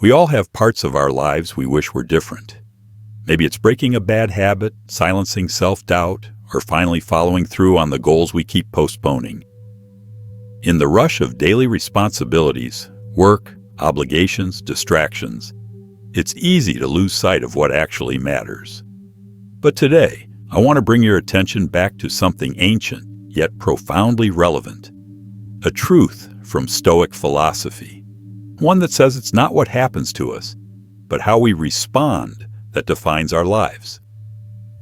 We all have parts of our lives we wish were different. Maybe it's breaking a bad habit, silencing self-doubt, or finally following through on the goals we keep postponing. In the rush of daily responsibilities, work, obligations, distractions, it's easy to lose sight of what actually matters. But today, I want to bring your attention back to something ancient, yet profoundly relevant. A truth from Stoic philosophy. One that says it's not what happens to us, but how we respond that defines our lives.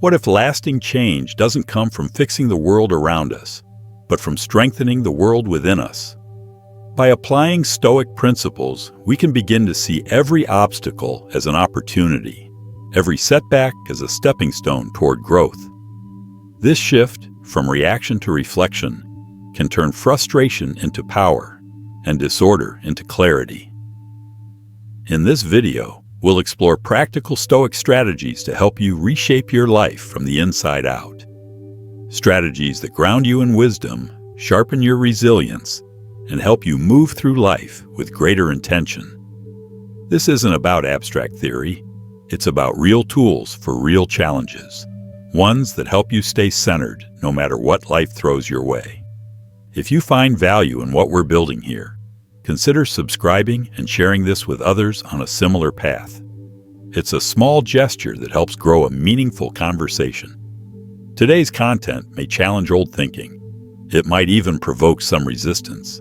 What if lasting change doesn't come from fixing the world around us, but from strengthening the world within us? By applying Stoic principles, we can begin to see every obstacle as an opportunity, every setback as a stepping stone toward growth. This shift from reaction to reflection can turn frustration into power and disorder into clarity. In this video, we'll explore practical Stoic strategies to help you reshape your life from the inside out. Strategies that ground you in wisdom, sharpen your resilience, and help you move through life with greater intention. This isn't about abstract theory. It's about real tools for real challenges, ones that help you stay centered no matter what life throws your way. If you find value in what we're building here, consider subscribing and sharing this with others on a similar path. It's a small gesture that helps grow a meaningful conversation. Today's content may challenge old thinking. It might even provoke some resistance.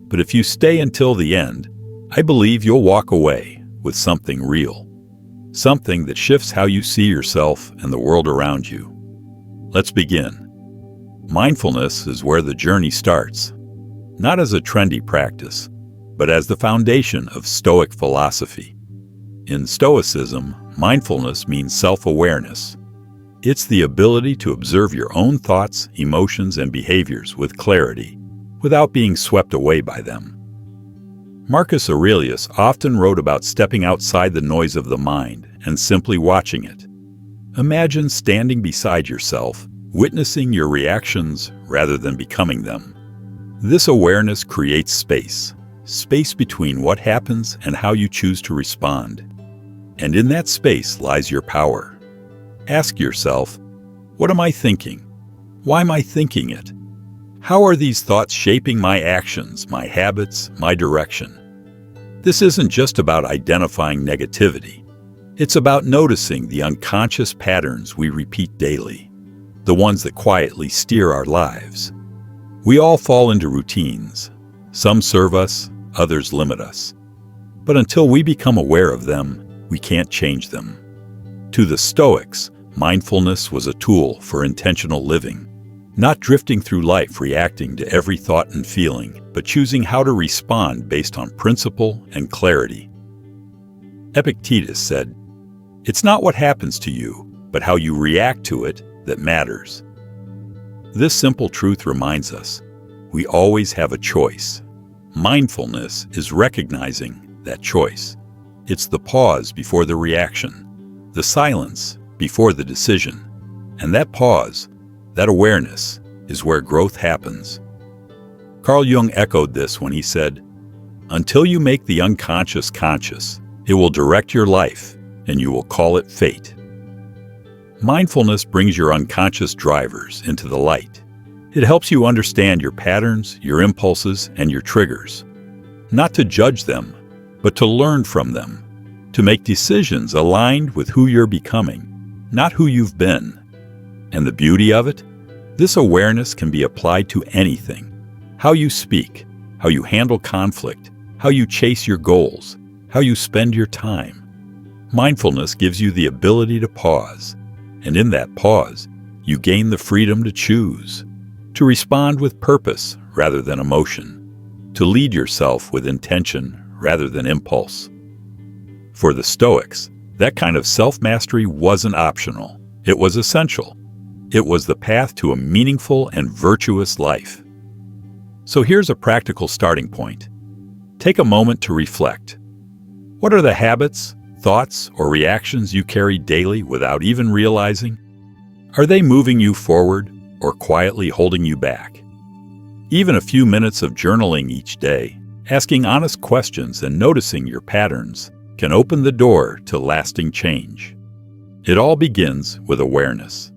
But if you stay until the end, I believe you'll walk away with something real. Something that shifts how you see yourself and the world around you. Let's begin. Mindfulness is where the journey starts, not as a trendy practice, but as the foundation of Stoic philosophy. In Stoicism, mindfulness means self-awareness. It's the ability to observe your own thoughts, emotions, and behaviors with clarity, without being swept away by them. Marcus Aurelius often wrote about stepping outside the noise of the mind and simply watching it. Imagine standing beside yourself, witnessing your reactions rather than becoming them. This awareness creates space between what happens and how you choose to respond. And in that space lies your power. Ask yourself, what am I thinking? Why am I thinking it? How are these thoughts shaping my actions, my habits, my direction? This isn't just about identifying negativity. It's about noticing the unconscious patterns we repeat daily, the ones that quietly steer our lives. We all fall into routines. Some serve us, others limit us. But until we become aware of them, we can't change them. To the Stoics, mindfulness was a tool for intentional living, not drifting through life reacting to every thought and feeling, but choosing how to respond based on principle and clarity. Epictetus said, "It's not what happens to you, but how you react to it that matters." This simple truth reminds us, we always have a choice. Mindfulness is recognizing that choice. It's the pause before the reaction, the silence before the decision. And that pause, that awareness, is where growth happens. Carl Jung echoed this when he said, "Until you make the unconscious conscious, it will direct your life, and you will call it fate." Mindfulness brings your unconscious drivers into the light. It helps you understand your patterns, your impulses, and your triggers. Not to judge them, but to learn from them. To make decisions aligned with who you're becoming, not who you've been. And the beauty of it? This awareness can be applied to anything. How you speak, how you handle conflict, how you chase your goals, how you spend your time. Mindfulness gives you the ability to pause. And in that pause, you gain the freedom to choose, to respond with purpose rather than emotion, to lead yourself with intention rather than impulse. For the Stoics, that kind of self-mastery wasn't optional. It was essential. It was the path to a meaningful and virtuous life. So here's a practical starting point. Take a moment to reflect. What are the habits, thoughts, or reactions you carry daily without even realizing? Are they moving you forward or quietly holding you back? Even a few minutes of journaling each day, asking honest questions and noticing your patterns, can open the door to lasting change. It all begins with awareness.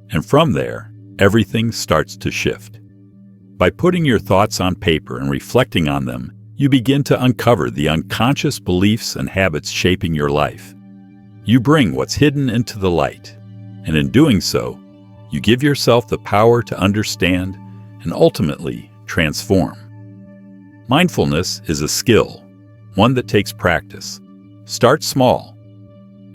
And from there, everything starts to shift. By putting your thoughts on paper and reflecting on them, you begin to uncover the unconscious beliefs and habits shaping your life. You bring what's hidden into the light, and in doing so, you give yourself the power to understand and ultimately transform. Mindfulness is a skill, one that takes practice. Start small.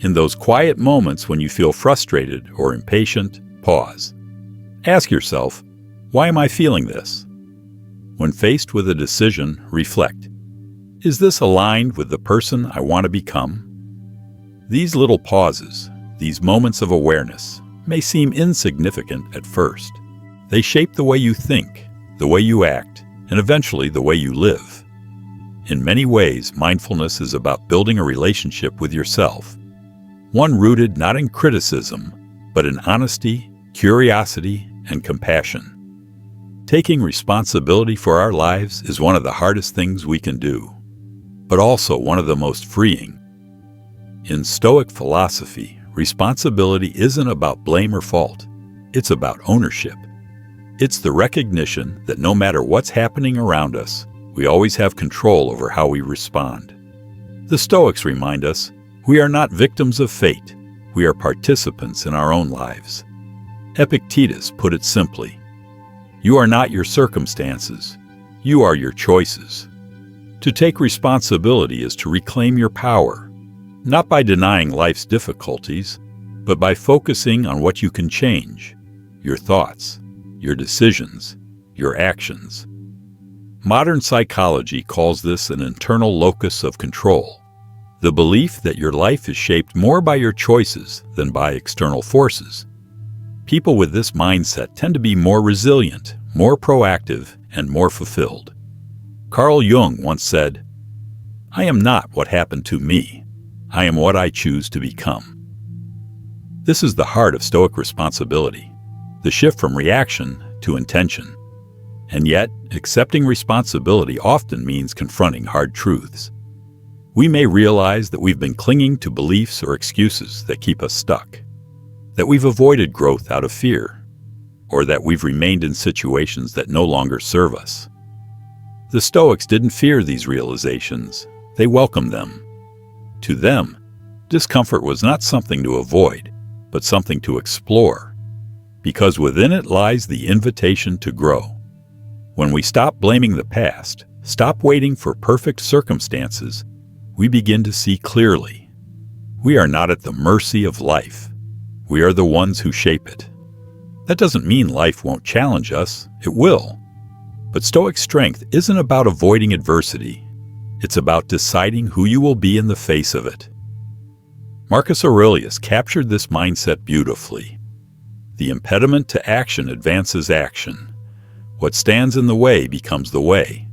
In those quiet moments when you feel frustrated or impatient, pause. Ask yourself, why am I feeling this? When faced with a decision, reflect. Is this aligned with the person I want to become? These little pauses, these moments of awareness, may seem insignificant at first. They shape the way you think, the way you act, and eventually the way you live. In many ways, mindfulness is about building a relationship with yourself, one rooted not in criticism, but in honesty, curiosity, and compassion. Taking responsibility for our lives is one of the hardest things we can do, but also one of the most freeing. In Stoic philosophy, responsibility isn't about blame or fault. It's about ownership. It's the recognition that no matter what's happening around us, we always have control over how we respond. The Stoics remind us, we are not victims of fate. We are participants in our own lives. Epictetus put it simply, you are not your circumstances. You are your choices. To take responsibility is to reclaim your power, not by denying life's difficulties, but by focusing on what you can change, your thoughts, your decisions, your actions. Modern psychology calls this an internal locus of control, the belief that your life is shaped more by your choices than by external forces. People with this mindset tend to be more resilient, more proactive, and more fulfilled. Carl Jung once said, "I am not what happened to me. I am what I choose to become." This is the heart of Stoic responsibility, the shift from reaction to intention. And yet, accepting responsibility often means confronting hard truths. We may realize that we've been clinging to beliefs or excuses that keep us stuck, that we've avoided growth out of fear, or that we've remained in situations that no longer serve us. The Stoics didn't fear these realizations, they welcomed them. To them, discomfort was not something to avoid, but something to explore, because within it lies the invitation to grow. When we stop blaming the past, stop waiting for perfect circumstances, we begin to see clearly. We are not at the mercy of life. We are the ones who shape it. That doesn't mean life won't challenge us. It will. But Stoic strength isn't about avoiding adversity. It's about deciding who you will be in the face of it. Marcus Aurelius captured this mindset beautifully. The impediment to action advances action. What stands in the way becomes the way.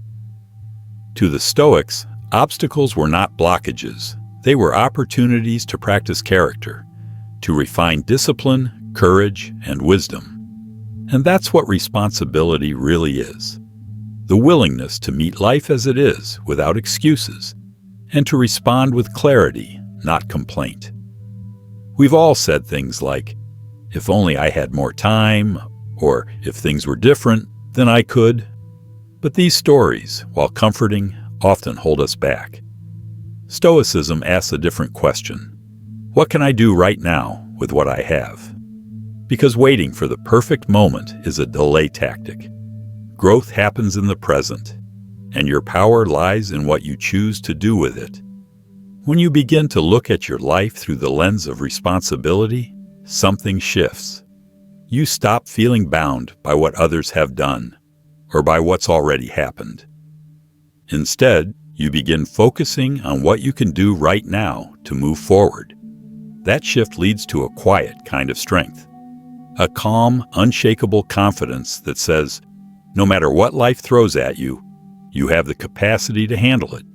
To the Stoics, obstacles were not blockages. They were opportunities to practice character, to refine discipline, courage, and wisdom. And that's what responsibility really is. The willingness to meet life as it is without excuses, and to respond with clarity, not complaint. We've all said things like, if only I had more time, or if things were different, then I could. But these stories, while comforting, often hold us back. Stoicism asks a different question. What can I do right now with what I have? Because waiting for the perfect moment is a delay tactic. Growth happens in the present, and your power lies in what you choose to do with it. When you begin to look at your life through the lens of responsibility, something shifts. You stop feeling bound by what others have done, or by what's already happened. Instead, you begin focusing on what you can do right now to move forward. That shift leads to a quiet kind of strength, a calm, unshakable confidence that says, no matter what life throws at you, you have the capacity to handle it.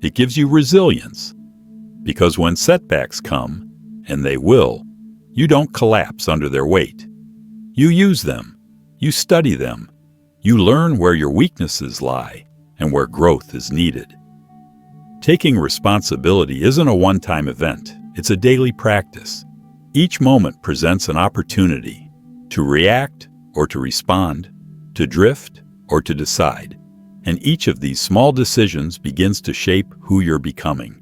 It gives you resilience, because when setbacks come, and they will, you don't collapse under their weight. You use them, you study them, you learn where your weaknesses lie and where growth is needed. Taking responsibility isn't a one-time event, it's a daily practice. Each moment presents an opportunity to react or to respond, to drift or to decide, and each of these small decisions begins to shape who you're becoming.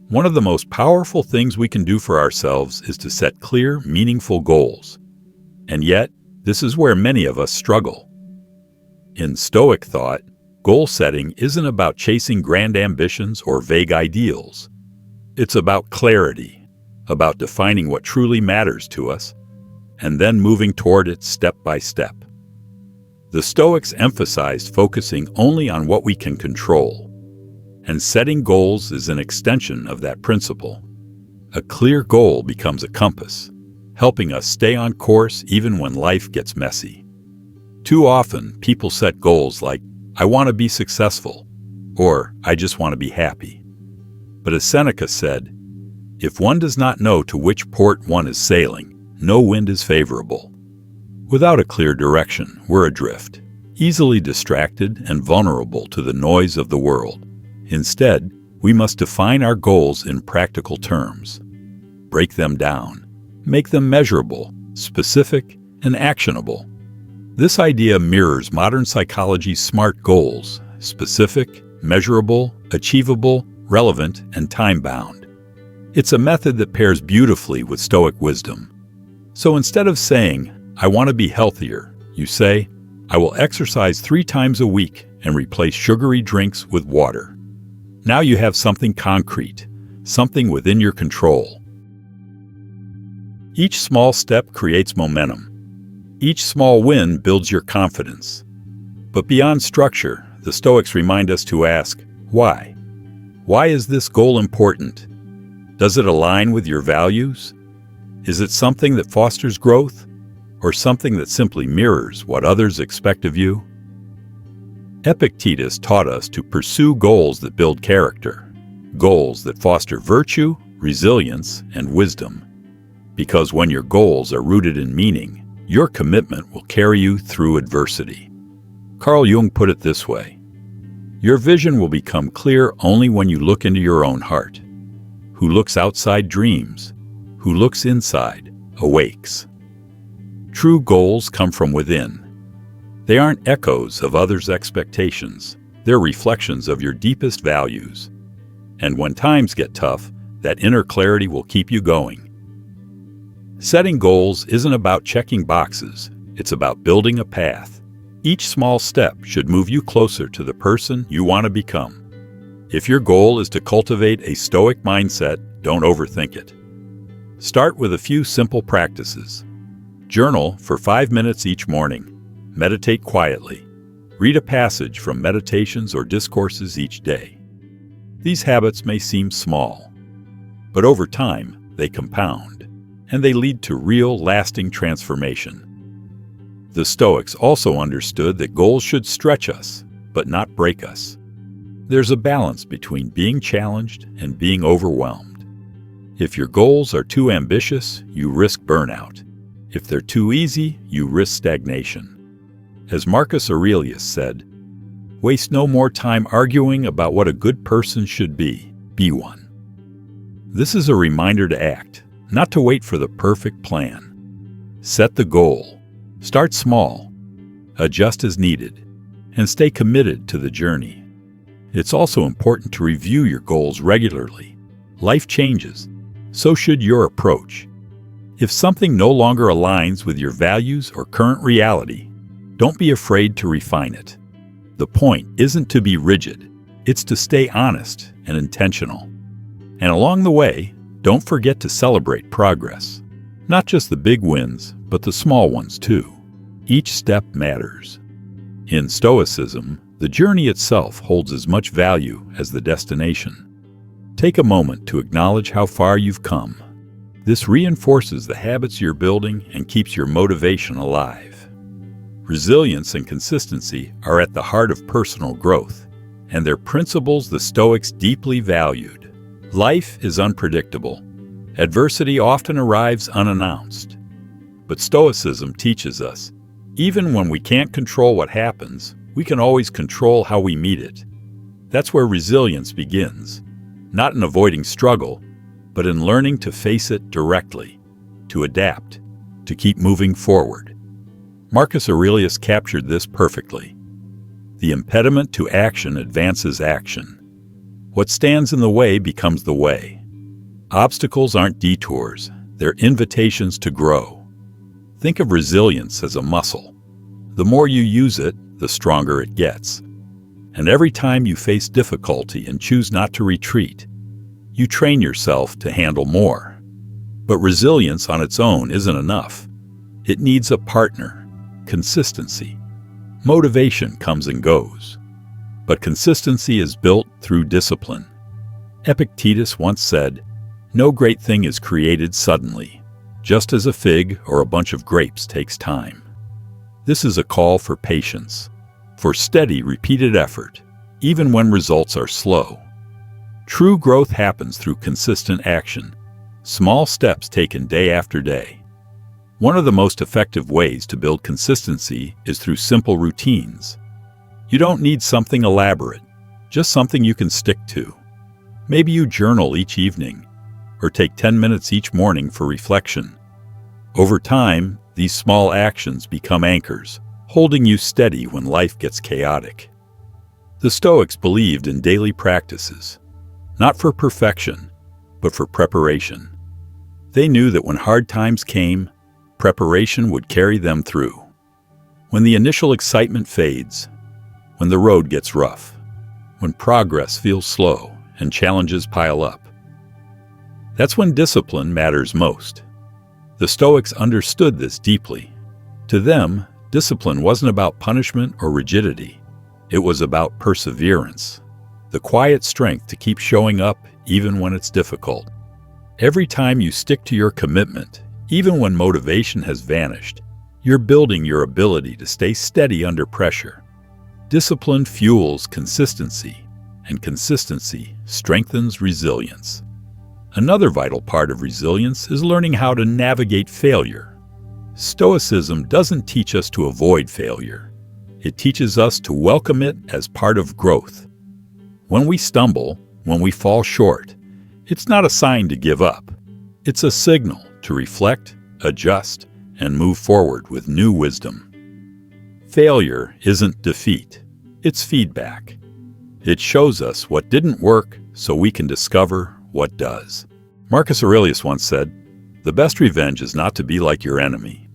One of the most powerful things we can do for ourselves is to set clear, meaningful goals. And yet, this is where many of us struggle. In Stoic thought, goal setting isn't about chasing grand ambitions or vague ideals. It's about clarity, about defining what truly matters to us, and then moving toward it step by step. The Stoics emphasized focusing only on what we can control, and setting goals is an extension of that principle. A clear goal becomes a compass, helping us stay on course even when life gets messy. Too often, people set goals like, "I want to be successful," or "I just want to be happy." But as Seneca said, if one does not know to which port one is sailing, no wind is favorable. Without a clear direction, we're adrift, easily distracted and vulnerable to the noise of the world. Instead, we must define our goals in practical terms. Break them down. Make them measurable, specific, and actionable. This idea mirrors modern psychology's SMART goals: specific, measurable, achievable, relevant, and time-bound. It's a method that pairs beautifully with Stoic wisdom. So instead of saying, "I want to be healthier," you say, "I will exercise 3 times a week and replace sugary drinks with water." Now you have something concrete, something within your control. Each small step creates momentum. Each small win builds your confidence. But beyond structure, the Stoics remind us to ask, why? Why is this goal important? Does it align with your values? Is it something that fosters growth, or something that simply mirrors what others expect of you? Epictetus taught us to pursue goals that build character, goals that foster virtue, resilience, and wisdom. Because when your goals are rooted in meaning, your commitment will carry you through adversity. Carl Jung put it this way: your vision will become clear only when you look into your own heart. Who looks outside dreams, who looks inside awakes. True goals come from within. They aren't echoes of others' expectations. They're reflections of your deepest values. And when times get tough, that inner clarity will keep you going. Setting goals isn't about checking boxes. It's about building a path. Each small step should move you closer to the person you want to become. If your goal is to cultivate a Stoic mindset, don't overthink it. Start with a few simple practices. Journal for 5 minutes each morning. Meditate quietly. Read a passage from meditations or discourses each day. These habits may seem small, but over time, they compound, and they lead to real, lasting transformation. The Stoics also understood that goals should stretch us, but not break us. There's a balance between being challenged and being overwhelmed. If your goals are too ambitious, you risk burnout. If they're too easy, you risk stagnation. As Marcus Aurelius said, "Waste no more time arguing about what a good person should be one." This is a reminder to act, not to wait for the perfect plan. Set the goal. Start small. Adjust as needed. And stay committed to the journey. It's also important to review your goals regularly. Life changes. So should your approach. If something no longer aligns with your values or current reality, don't be afraid to refine it. The point isn't to be rigid. It's to stay honest and intentional. And along the way, don't forget to celebrate progress. Not just the big wins, but the small ones too. Each step matters. In Stoicism, the journey itself holds as much value as the destination. Take a moment to acknowledge how far you've come. This reinforces the habits you're building and keeps your motivation alive. Resilience and consistency are at the heart of personal growth, and they're principles the Stoics deeply valued. Life is unpredictable. Adversity often arrives unannounced. But Stoicism teaches us, even when we can't control what happens, we can always control how we meet it. That's where resilience begins, not in avoiding struggle, but in learning to face it directly, to adapt, to keep moving forward. Marcus Aurelius captured this perfectly. The impediment to action advances action. What stands in the way becomes the way. Obstacles aren't detours, they're invitations to grow. Think of resilience as a muscle. The more you use it, the stronger it gets. And every time you face difficulty and choose not to retreat, you train yourself to handle more. But resilience on its own isn't enough. It needs a partner, consistency. Motivation comes and goes, but consistency is built through discipline. Epictetus once said, "No great thing is created suddenly, just as a fig or a bunch of grapes takes time." This is a call for patience, for steady, repeated effort, even when results are slow. True growth happens through consistent action, small steps taken day after day. One of the most effective ways to build consistency is through simple routines. You don't need something elaborate, just something you can stick to. Maybe you journal each evening, or take 10 minutes each morning for reflection. Over time, these small actions become anchors, holding you steady when life gets chaotic. The Stoics believed in daily practices, not for perfection, but for preparation. They knew that when hard times came, preparation would carry them through. When the initial excitement fades, when the road gets rough, when progress feels slow and challenges pile up, that's when discipline matters most. The Stoics understood this deeply. To them, discipline wasn't about punishment or rigidity. It was about perseverance, the quiet strength to keep showing up even when it's difficult. Every time you stick to your commitment, even when motivation has vanished, you're building your ability to stay steady under pressure. Discipline fuels consistency, and consistency strengthens resilience. Another vital part of resilience is learning how to navigate failure. Stoicism doesn't teach us to avoid failure. It teaches us to welcome it as part of growth. When we stumble, when we fall short, it's not a sign to give up. It's a signal to reflect, adjust, and move forward with new wisdom. Failure isn't defeat, it's feedback. It shows us what didn't work so we can discover what does. Marcus Aurelius once said, "The best revenge is not to be like your enemy."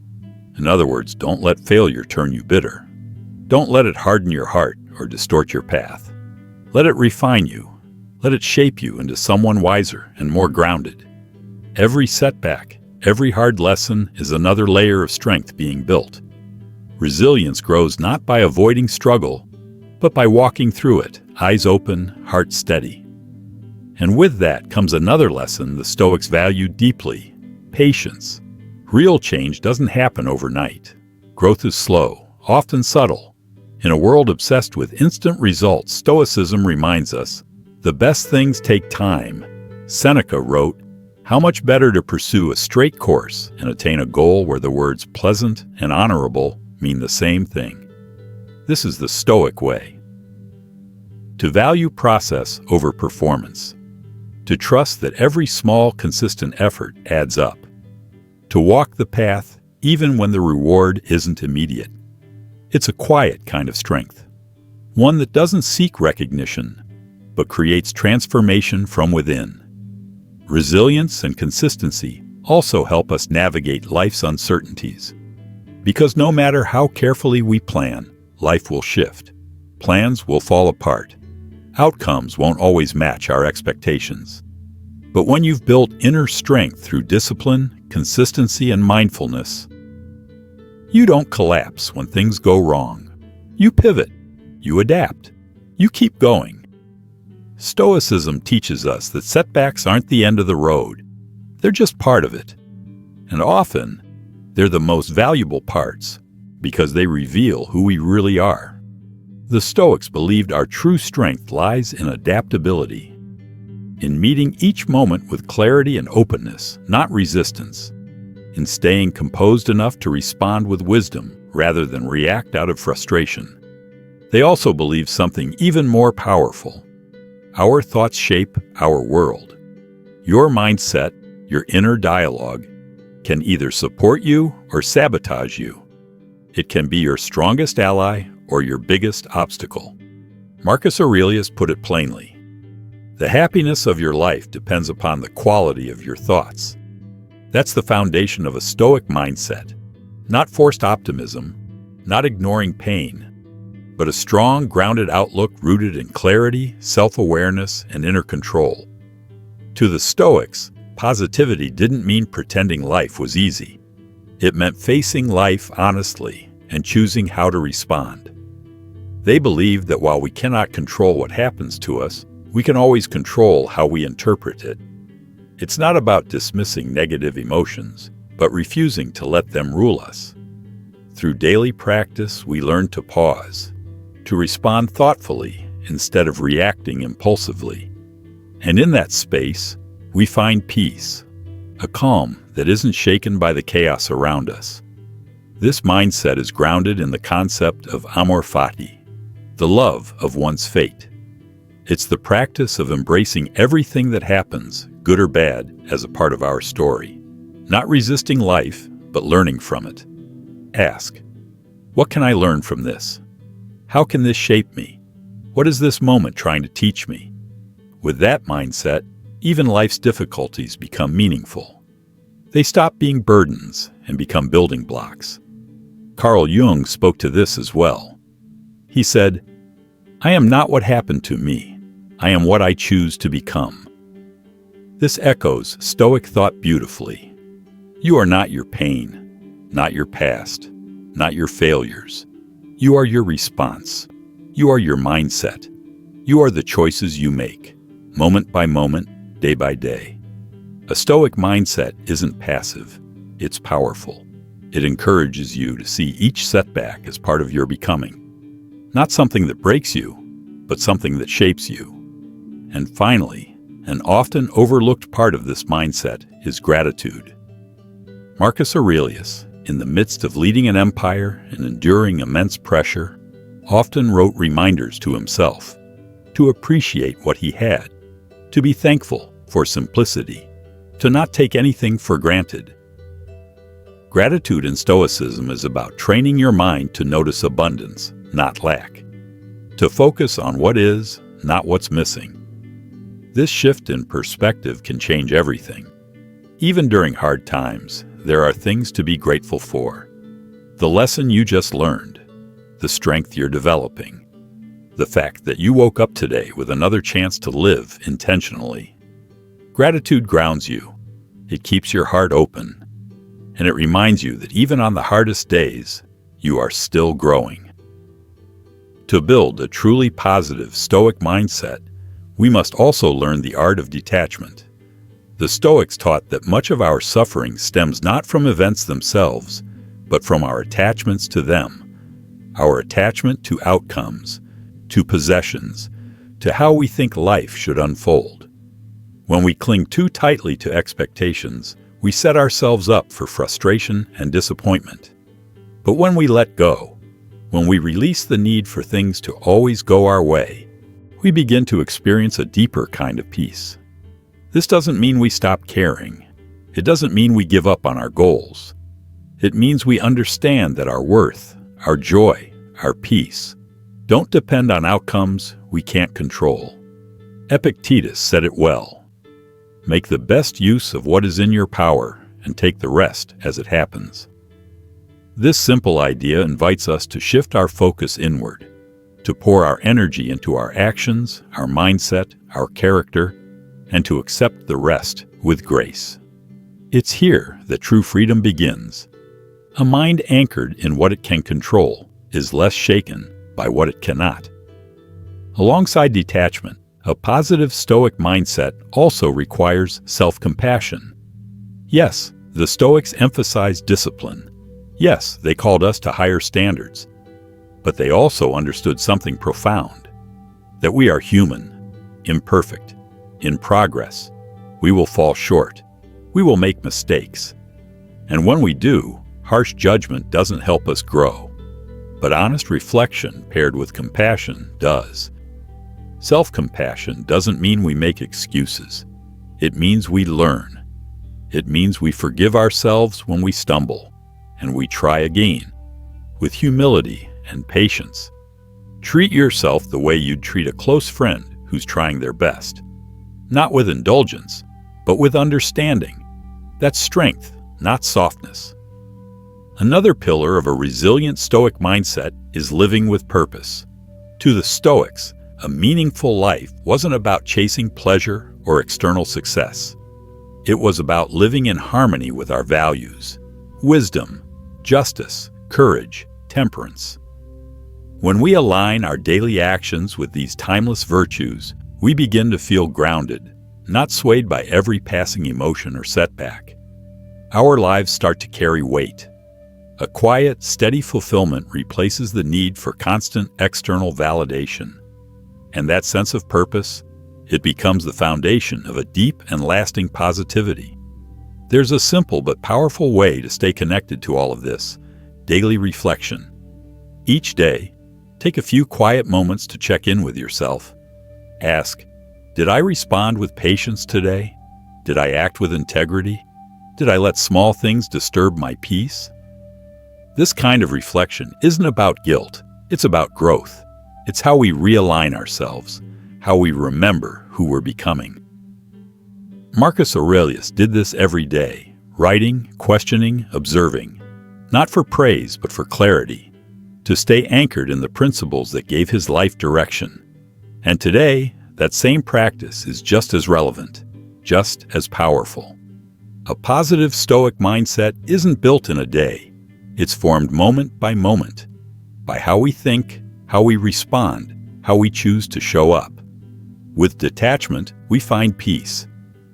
In other words, don't let failure turn you bitter. Don't let it harden your heart or distort your path. Let it refine you. Let it shape you into someone wiser and more grounded. Every setback, every hard lesson is another layer of strength being built. Resilience grows not by avoiding struggle, but by walking through it, eyes open, heart steady. And with that comes another lesson the Stoics valued deeply: patience. Real change doesn't happen overnight. Growth is slow, often subtle. In a world obsessed with instant results, Stoicism reminds us, the best things take time. Seneca wrote, "How much better to pursue a straight course and attain a goal where the words pleasant and honorable mean the same thing." This is the Stoic way. To value process over performance. To trust that every small, consistent effort adds up. To walk the path even when the reward isn't immediate. It's a quiet kind of strength. One that doesn't seek recognition, but creates transformation from within. Resilience and consistency also help us navigate life's uncertainties. Because no matter how carefully we plan, life will shift. Plans will fall apart. Outcomes won't always match our expectations. But when you've built inner strength through discipline, consistency, and mindfulness, you don't collapse when things go wrong. You pivot. You adapt. You keep going. Stoicism teaches us that setbacks aren't the end of the road. They're just part of it. And often, they're the most valuable parts because they reveal who we really are. The Stoics believed our true strength lies in adaptability, in meeting each moment with clarity and openness, not resistance, in staying composed enough to respond with wisdom rather than react out of frustration. They also believed something even more powerful. Our thoughts shape our world. Your mindset, your inner dialogue, can either support you or sabotage you. It can be your strongest ally or your biggest obstacle. Marcus Aurelius put it plainly: the happiness of your life depends upon the quality of your thoughts. That's the foundation of a Stoic mindset. Not forced optimism, not ignoring pain, but a strong, grounded outlook rooted in clarity, self-awareness, and inner control. To the Stoics, positivity didn't mean pretending life was easy. It meant facing life honestly and choosing how to respond. They believed that while we cannot control what happens to us, we can always control how we interpret it. It's not about dismissing negative emotions, but refusing to let them rule us. Through daily practice, we learn to pause, to respond thoughtfully instead of reacting impulsively. And in that space, we find peace, a calm that isn't shaken by the chaos around us. This mindset is grounded in the concept of amor fati, the love of one's fate. It's the practice of embracing everything that happens, good or bad, as a part of our story. Not resisting life, but learning from it. Ask, what can I learn from this? How can this shape me? What is this moment trying to teach me? With that mindset, even life's difficulties become meaningful. They stop being burdens and become building blocks. Carl Jung spoke to this as well. He said, "I am not what happened to me. I am what I choose to become." This echoes Stoic thought beautifully. You are not your pain, not your past, not your failures. You are your response. You are your mindset. You are the choices you make, moment by moment, day by day. A Stoic mindset isn't passive. It's powerful. It encourages you to see each setback as part of your becoming. Not something that breaks you, but something that shapes you. And finally, an often overlooked part of this mindset is gratitude. Marcus Aurelius, in the midst of leading an empire and enduring immense pressure, often wrote reminders to himself to appreciate what he had, to be thankful for simplicity, to not take anything for granted. Gratitude in Stoicism is about training your mind to notice abundance, not lack, to focus on what is, not what's missing. This shift in perspective can change everything. Even during hard times, there are things to be grateful for. The lesson you just learned, the strength you're developing, the fact that you woke up today with another chance to live intentionally. Gratitude grounds you. It keeps your heart open, and it reminds you that even on the hardest days, you are still growing. To build a truly positive Stoic mindset, we must also learn the art of detachment. The Stoics taught that much of our suffering stems not from events themselves, but from our attachments to them, our attachment to outcomes, to possessions, to how we think life should unfold. When we cling too tightly to expectations, we set ourselves up for frustration and disappointment. But when we let go, when we release the need for things to always go our way, we begin to experience a deeper kind of peace. This doesn't mean we stop caring. It doesn't mean we give up on our goals. It means we understand that our worth, our joy, our peace don't depend on outcomes we can't control. Epictetus said it well. Make the best use of what is in your power and take the rest as it happens. This simple idea invites us to shift our focus inward, to pour our energy into our actions, our mindset, our character, and to accept the rest with grace. It's here that true freedom begins. A mind anchored in what it can control is less shaken by what it cannot. Alongside detachment, a positive Stoic mindset also requires self-compassion. Yes, the Stoics emphasized discipline. Yes, they called us to higher standards. But they also understood something profound, that we are human, imperfect, in progress. We will fall short. We will make mistakes. And when we do, harsh judgment doesn't help us grow. But honest reflection paired with compassion does. Self-compassion doesn't mean we make excuses. It means we learn. It means we forgive ourselves when we stumble, and we try again, with humility and patience. Treat yourself the way you'd treat a close friend who's trying their best. Not with indulgence, but with understanding. That's strength, not softness. Another pillar of a resilient Stoic mindset is living with purpose. To the Stoics, a meaningful life wasn't about chasing pleasure or external success. It was about living in harmony with our values: wisdom, justice, courage, temperance. When we align our daily actions with these timeless virtues, we begin to feel grounded, not swayed by every passing emotion or setback. Our lives start to carry weight. A quiet, steady fulfillment replaces the need for constant external validation. And that sense of purpose, it becomes the foundation of a deep and lasting positivity. There's a simple but powerful way to stay connected to all of this: daily reflection. Each day, take a few quiet moments to check in with yourself. Ask, did I respond with patience today? Did I act with integrity? Did I let small things disturb my peace? This kind of reflection isn't about guilt, it's about growth. It's how we realign ourselves, how we remember who we're becoming. Marcus Aurelius did this every day, writing, questioning, observing, not for praise but for clarity, to stay anchored in the principles that gave his life direction. And today, that same practice is just as relevant, just as powerful. A positive Stoic mindset isn't built in a day. It's formed moment by moment, by how we think, how we respond, how we choose to show up. With detachment, we find peace.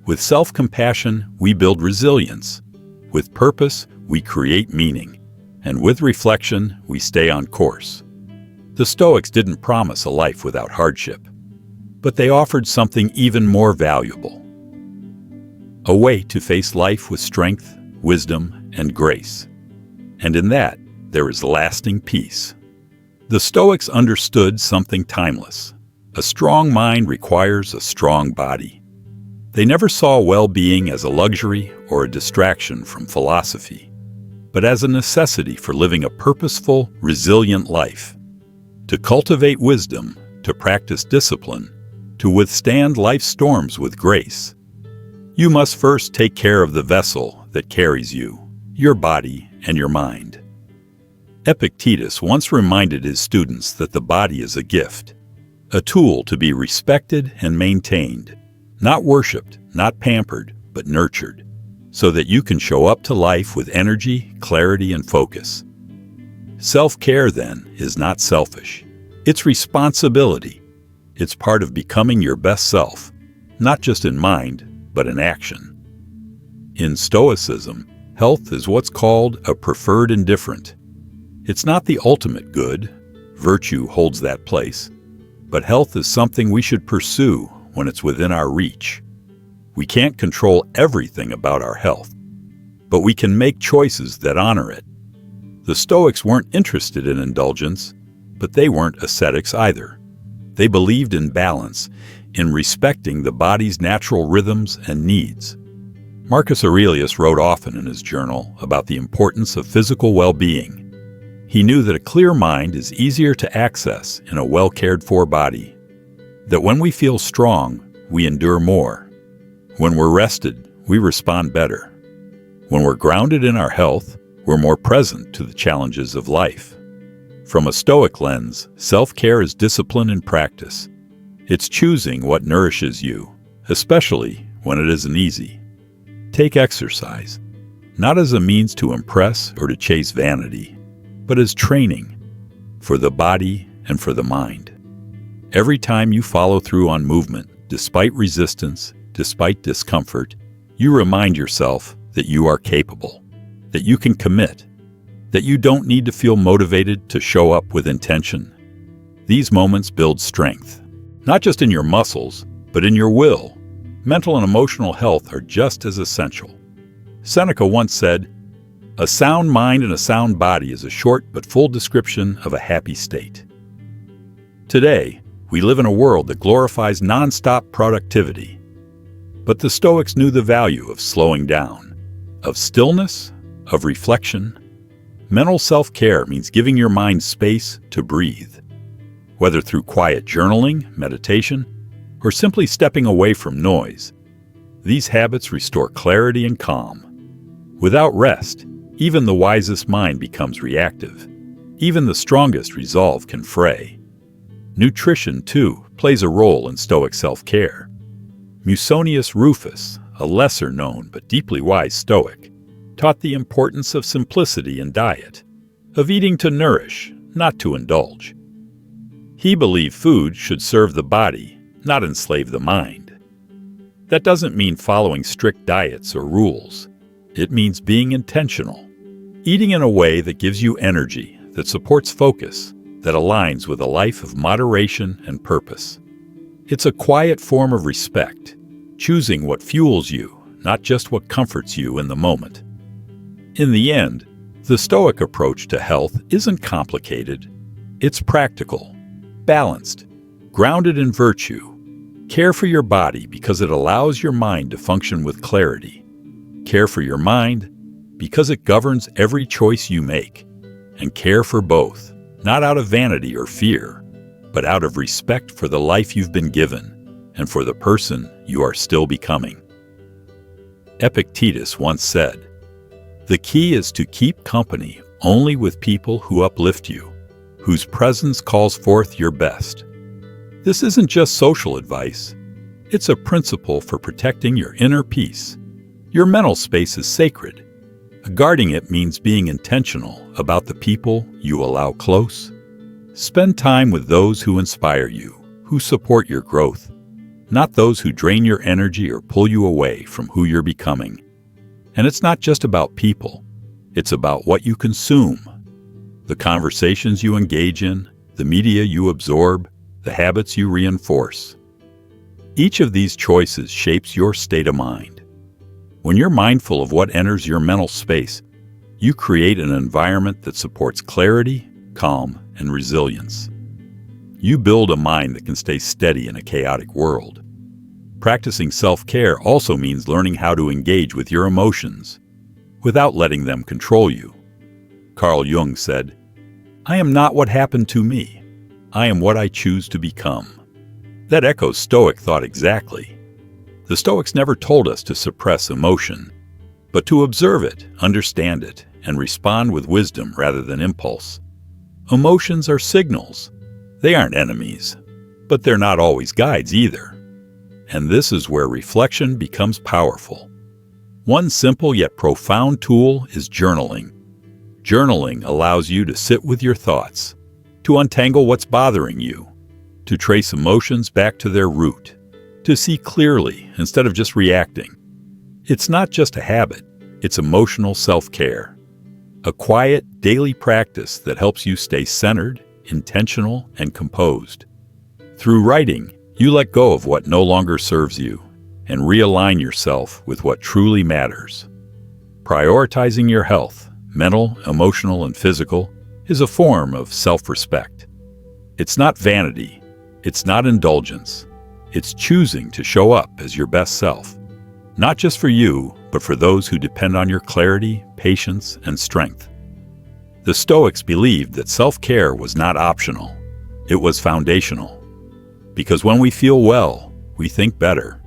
With self-compassion, we build resilience. With purpose, we create meaning. And with reflection, we stay on course. The Stoics didn't promise a life without hardship, but they offered something even more valuable: a way to face life with strength, wisdom, and grace. And in that, there is lasting peace. The Stoics understood something timeless. A strong mind requires a strong body. They never saw well-being as a luxury or a distraction from philosophy, but as a necessity for living a purposeful, resilient life. To cultivate wisdom, to practice discipline, to withstand life's storms with grace, you must first take care of the vessel that carries you, your body and your mind. Epictetus once reminded his students that the body is a gift, a tool to be respected and maintained, not worshipped, not pampered, but nurtured, so that you can show up to life with energy, clarity, and focus. Self-care, then, is not selfish. It's responsibility. It's part of becoming your best self, not just in mind, but in action. In Stoicism, health is what's called a preferred indifferent. It's not the ultimate good. Virtue holds that place. But health is something we should pursue when it's within our reach. We can't control everything about our health, but we can make choices that honor it. The Stoics weren't interested in indulgence, but they weren't ascetics either. They believed in balance, in respecting the body's natural rhythms and needs. Marcus Aurelius wrote often in his journal about the importance of physical well-being. He knew that a clear mind is easier to access in a well-cared-for body, that when we feel strong, we endure more. When we're rested, we respond better. When we're grounded in our health, we're more present to the challenges of life. From a Stoic lens, self-care is discipline and practice. It's choosing what nourishes you, especially when it isn't easy. Take exercise, not as a means to impress or to chase vanity, but as training for the body and for the mind. Every time you follow through on movement, despite resistance, despite discomfort, you remind yourself that you are capable, that you can commit, that you don't need to feel motivated to show up with intention. These moments build strength, not just in your muscles, but in your will. Mental and emotional health are just as essential. Seneca once said, "A sound mind and a sound body is a short but full description of a happy state." Today, We live in a world that glorifies nonstop productivity. But the Stoics knew the value of slowing down, of stillness, of reflection. Mental self-care means giving your mind space to breathe. Whether through quiet journaling, meditation, or simply stepping away from noise, these habits restore clarity and calm. Without rest, even the wisest mind becomes reactive. Even the strongest resolve can fray. Nutrition, too, plays a role in Stoic self-care. Musonius Rufus, a lesser-known but deeply wise Stoic, taught the importance of simplicity in diet, of eating to nourish, not to indulge. He believed food should serve the body, not enslave the mind. That doesn't mean following strict diets or rules. It means being intentional, eating in a way that gives you energy, that supports focus, that aligns with a life of moderation and purpose. It's a quiet form of respect, choosing what fuels you, not just what comforts you in the moment. In the end, the Stoic approach to health isn't complicated. It's practical, balanced, grounded in virtue. Care for your body because it allows your mind to function with clarity. Care for your mind because it governs every choice you make. And care for both, not out of vanity or fear, but out of respect for the life you've been given and for the person you are still becoming. Epictetus once said, "The key is to keep company only with people who uplift you, whose presence calls forth your best." This isn't just social advice. It's a principle for protecting your inner peace. Your mental space is sacred. Guarding it means being intentional about the people you allow close. Spend time with those who inspire you, who support your growth, not those who drain your energy or pull you away from who you're becoming. And it's not just about people. It's about what you consume, the conversations you engage in, the media you absorb, the habits you reinforce. Each of these choices shapes your state of mind. When you're mindful of what enters your mental space, you create an environment that supports clarity, calm, and resilience. You build a mind that can stay steady in a chaotic world. Practicing self-care also means learning how to engage with your emotions without letting them control you. Carl Jung said, "I am not what happened to me. I am what I choose to become." That echoes Stoic thought exactly. The Stoics never told us to suppress emotion, but to observe it, understand it, and respond with wisdom rather than impulse. Emotions are signals. They aren't enemies, but they're not always guides either. And this is where reflection becomes powerful. One simple yet profound tool is journaling. Journaling allows you to sit with your thoughts, to untangle what's bothering you, to trace emotions back to their root, to see clearly instead of just reacting. It's not just a habit, it's emotional self-care. A quiet, daily practice that helps you stay centered, intentional, and composed. Through writing, you let go of what no longer serves you and realign yourself with what truly matters. Prioritizing your health, mental, emotional, and physical, is a form of self-respect. It's not vanity. It's not indulgence. It's choosing to show up as your best self, not just for you, but for those who depend on your clarity, patience, and strength. The Stoics believed that self-care was not optional. It was foundational. Because when we feel well, we think better.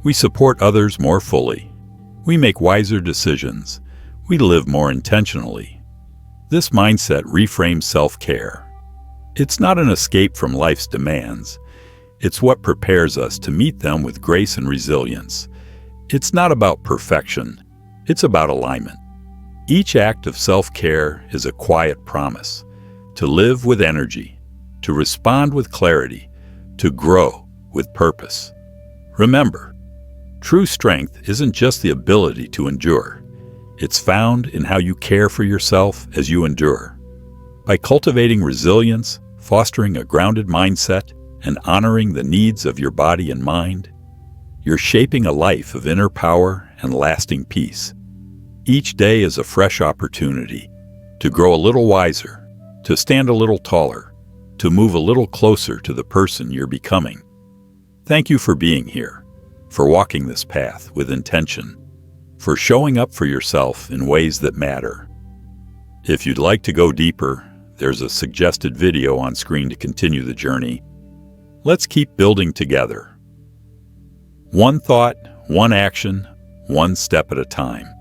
We support others more fully. We make wiser decisions. We live more intentionally. This mindset reframes self-care. It's not an escape from life's demands. It's what prepares us to meet them with grace and resilience. It's not about perfection. It's about alignment. Each act of self-care is a quiet promise to live with energy, to respond with clarity, to grow with purpose. Remember, true strength isn't just the ability to endure. It's found in how you care for yourself as you endure. By cultivating resilience, fostering a grounded mindset, and honoring the needs of your body and mind, you're shaping a life of inner power and lasting peace. Each day is a fresh opportunity to grow a little wiser, to stand a little taller, to move a little closer to the person you're becoming. Thank you for being here, for walking this path with intention, for showing up for yourself in ways that matter. If you'd like to go deeper, there's a suggested video on screen to continue the journey. Let's keep building together. One thought, one action, one step at a time.